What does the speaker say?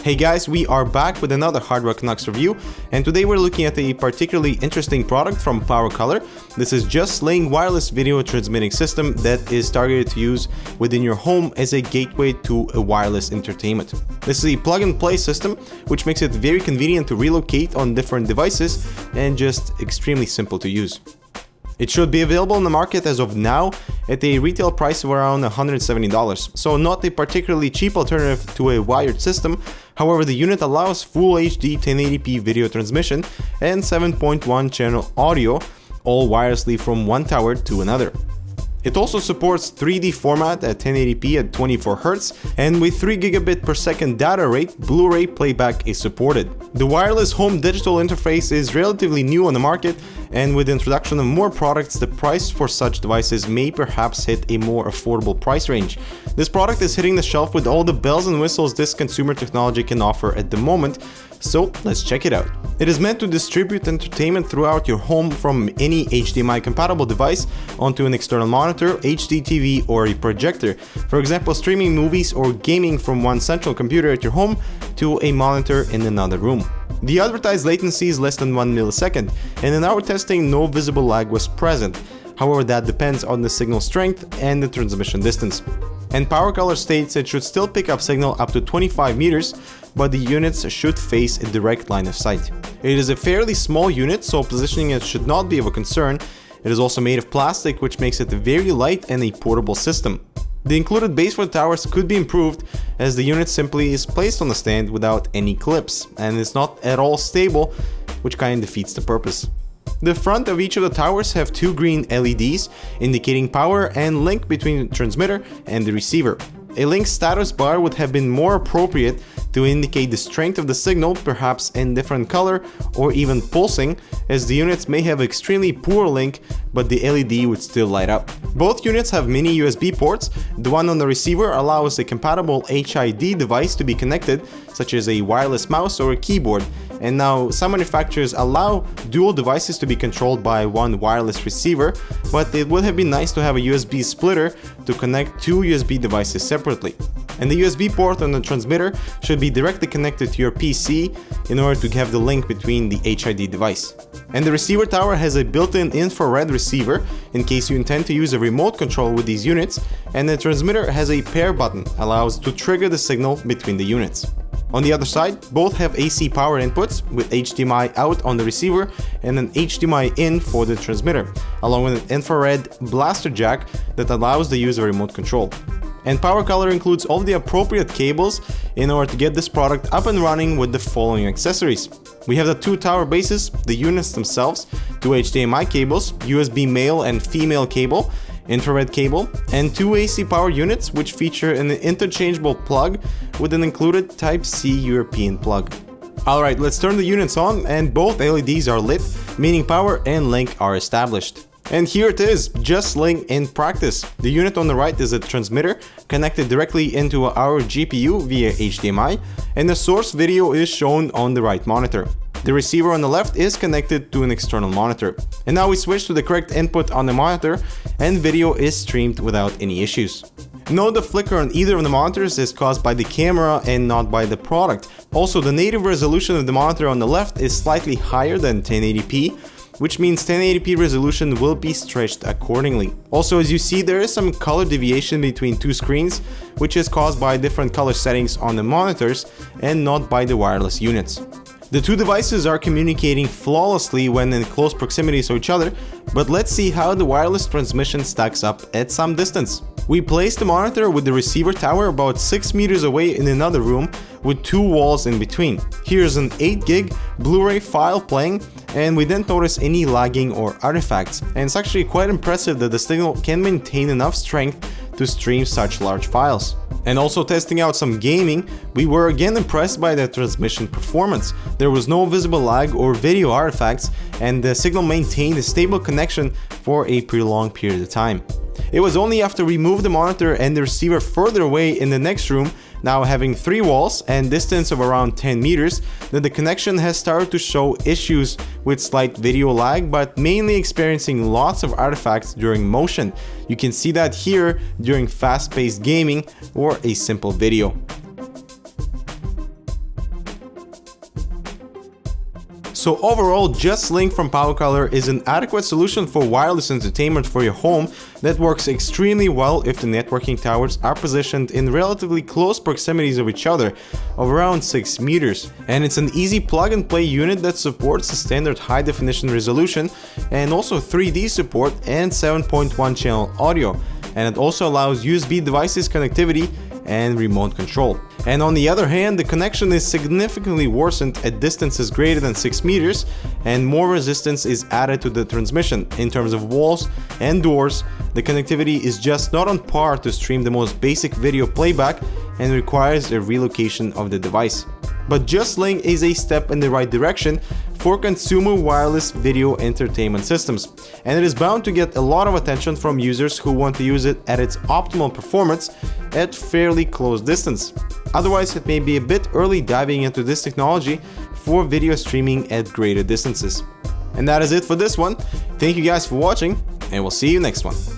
Hey guys, we are back with another Hardware Canucks review, and today we're looking at a particularly interesting product from PowerColor. This is JustSling wireless video transmitting system that is targeted to use within your home as a gateway to a wireless entertainment. This is a plug-and-play system, which makes it very convenient to relocate on different devices and just extremely simple to use. It should be available in the market as of now at a retail price of around $170, so not a particularly cheap alternative to a wired system. However, the unit allows Full HD 1080p video transmission and 7.1 channel audio, all wirelessly from one tower to another. It also supports 3D format at 1080p at 24Hz, and with 3 gigabit per second data rate, Blu-ray playback is supported. The wireless home digital interface is relatively new on the market, and with the introduction of more products, the price for such devices may perhaps hit a more affordable price range. This product is hitting the shelf with all the bells and whistles this consumer technology can offer at the moment, so let's check it out. It is meant to distribute entertainment throughout your home from any HDMI compatible device onto an external monitor, HD TV, or a projector. For example, streaming movies or gaming from one central computer at your home to a monitor in another room. The advertised latency is less than 1 millisecond, and in our testing no visible lag was present. However, that depends on the signal strength and the transmission distance. And PowerColor states it should still pick up signal up to 25 meters, but the units should face a direct line of sight. It is a fairly small unit, so positioning it should not be of a concern. It is also made of plastic, which makes it very light and a portable system. The included base for the towers could be improved, as the unit simply is placed on the stand without any clips, and is not at all stable, which kind of defeats the purpose. The front of each of the towers have two green LEDs indicating power and link between the transmitter and the receiver. A link status bar would have been more appropriate to indicate the strength of the signal, perhaps in different color or even pulsing, as the units may have extremely poor link, but the LED would still light up. Both units have mini USB ports. The one on the receiver allows a compatible HID device to be connected, such as a wireless mouse or a keyboard. And now some manufacturers allow dual devices to be controlled by one wireless receiver, but it would have been nice to have a USB splitter to connect two USB devices separately. And the USB port on the transmitter should be directly connected to your PC in order to have the link between the HID device. And the receiver tower has a built-in infrared receiver in case you intend to use a remote control with these units, and the transmitter has a pair button, allows to trigger the signal between the units. On the other side, both have AC power inputs with HDMI out on the receiver and an HDMI in for the transmitter, along with an infrared blaster jack that allows the use of remote control. And PowerColor includes all the appropriate cables in order to get this product up and running with the following accessories. We have the two tower bases, the units themselves, two HDMI cables, USB male and female cable, infrared cable, and two AC power units which feature an interchangeable plug with an included Type-C European plug. Alright, let's turn the units on, and both LEDs are lit, meaning power and link are established. And here it is, JustSling in practice. The unit on the right is a transmitter connected directly into our GPU via HDMI, and the source video is shown on the right monitor. The receiver on the left is connected to an external monitor. And now we switch to the correct input on the monitor, and video is streamed without any issues. Note the flicker on either of the monitors is caused by the camera and not by the product. Also, the native resolution of the monitor on the left is slightly higher than 1080p, which means 1080p resolution will be stretched accordingly. Also, as you see, there is some color deviation between two screens, which is caused by different color settings on the monitors and not by the wireless units. The two devices are communicating flawlessly when in close proximity to each other, but let's see how the wireless transmission stacks up at some distance. We placed the monitor with the receiver tower about 6 meters away in another room with two walls in between. Here's an 8 gig Blu-ray file playing, and we didn't notice any lagging or artifacts. And it's actually quite impressive that the signal can maintain enough strength to stream such large files. And also testing out some gaming, we were again impressed by the transmission performance. There was no visible lag or video artifacts, and the signal maintained a stable connection for a prolonged period of time. It was only after we moved the monitor and the receiver further away in the next room, now having 3 walls and distance of around 10 meters, that the connection has started to show issues with slight video lag, but mainly experiencing lots of artifacts during motion. You can see that here during fast-paced gaming or a simple video. So overall, JustSling from PowerColor is an adequate solution for wireless entertainment for your home that works extremely well if the networking towers are positioned in relatively close proximities of each other, of around 6 meters. And it's an easy plug-and-play unit that supports the standard high-definition resolution and also 3D support and 7.1 channel audio. And it also allows USB devices connectivity and remote control. And on the other hand, the connection is significantly worsened at distances greater than 6 meters, and more resistance is added to the transmission. In terms of walls and doors, the connectivity is just not on par to stream the most basic video playback and requires a relocation of the device. But JustSling is a step in the right direction for consumer wireless video entertainment systems, and it is bound to get a lot of attention from users who want to use it at its optimal performance at fairly close distance. Otherwise, it may be a bit early diving into this technology for video streaming at greater distances. And that is it for this one. Thank you guys for watching, and we'll see you next one.